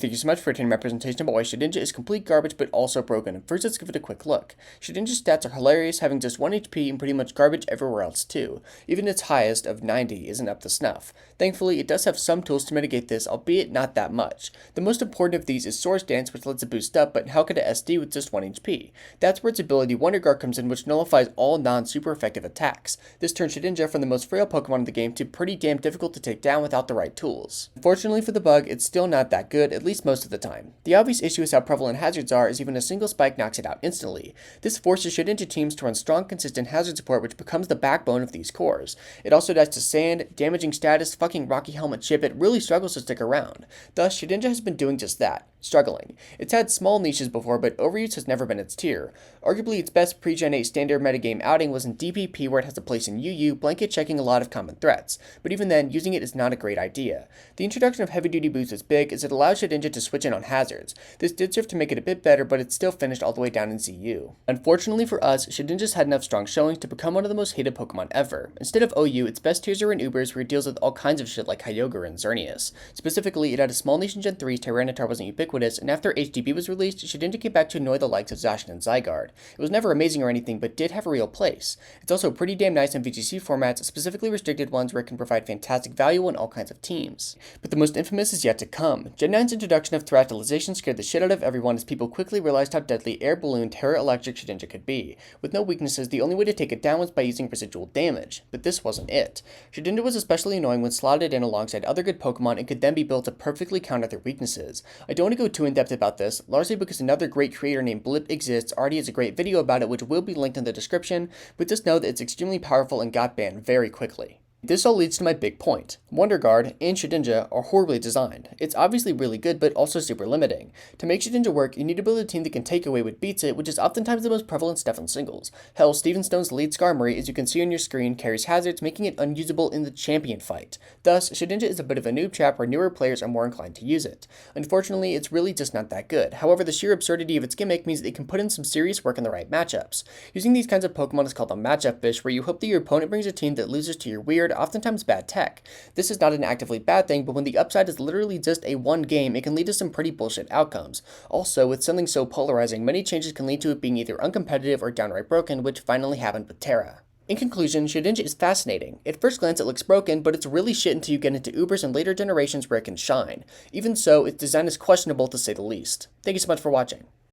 Thank you so much for attending my presentation about why Shedinja is complete garbage but also broken. First, let's give it a quick look. Shedinja's stats are hilarious, having just 1 HP and pretty much garbage everywhere else too. Even its highest of 90 isn't up to snuff. Thankfully, it does have some tools to mitigate this, albeit not that much. The most important of these is Source Dance, which lets it boost up, but how could it SD with just 1 HP? That's where its ability Wonder Guard comes in, which nullifies all non-super effective attacks. This turns Shedinja from the most frail Pokemon in the game to pretty damn difficult to take down without the right tools. Unfortunately for the bug, it's still not that good, at least most of the time. The obvious issue is how prevalent hazards are, as even a single spike knocks it out instantly. This forces Shedinja teams to run strong, consistent hazard support, which becomes the backbone of these cores. It also dies to sand, damaging status, fucking Rocky Helmet chip. It really struggles to stick around. Thus, Shedinja has been doing just that. Struggling. It's had small niches before, but overuse has never been its tier. Arguably, its best pre-Gen 8 standard metagame outing was in DPP, where it has a place in UU, blanket checking a lot of common threats. But even then, using it is not a great idea. The introduction of heavy-duty boost is big, as it allows Shedinja to switch in on hazards. This did serve to make it a bit better, but it's still finished all the way down in ZU. Unfortunately for us, Shedinja's had enough strong showings to become one of the most hated Pokemon ever. Instead of OU, its best tiers are in Ubers, where it deals with all kinds of shit like Kyogre and Xerneas. Specifically, it had a small niche in Gen 3's Tyranitar wasn't ubiquitous, and after HDB was released, Shedinja came back to annoy the likes of Zacian and Zygarde. It was never amazing or anything, but did have a real place. It's also pretty damn nice in VGC formats, specifically restricted ones where it can provide fantastic value on all kinds of teams. But the most infamous is yet to come. Gen 9's introduction of Thrashalization scared the shit out of everyone, as people quickly realized how deadly Air Balloon Terra Electric Shedinja could be. With no weaknesses, the only way to take it down was by using residual damage. But this wasn't it. Shedinja was especially annoying when slotted in alongside other good Pokemon and could then be built to perfectly counter their weaknesses. I don't want to go too in-depth about this, largely because another great creator named Blip exists, already has a great video about it which will be linked in the description, but just know that it's extremely powerful and got banned very quickly. This all leads to my big point. Wonder Guard and Shedinja are horribly designed. It's obviously really good, but also super limiting. To make Shedinja work, you need to build a team that can take away what beats it, which is oftentimes the most prevalent stuff in singles. Hell, Steven Stone's lead Skarmory, as you can see on your screen, carries hazards, making it unusable in the champion fight. Thus, Shedinja is a bit of a noob trap where newer players are more inclined to use it. Unfortunately, it's really just not that good. However, the sheer absurdity of its gimmick means that it can put in some serious work in the right matchups. Using these kinds of Pokemon is called a matchup fish, where you hope that your opponent brings a team that loses to your weird, oftentimes bad tech. This is not an actively bad thing, but when the upside is literally just a one game, it can lead to some pretty bullshit outcomes. Also, with something so polarizing, many changes can lead to it being either uncompetitive or downright broken, which finally happened with Terra. In conclusion, Shedinja is fascinating. At first glance it looks broken, but it's really shit until you get into Ubers and later generations where it can shine. Even so, its design is questionable to say the least. Thank you so much for watching.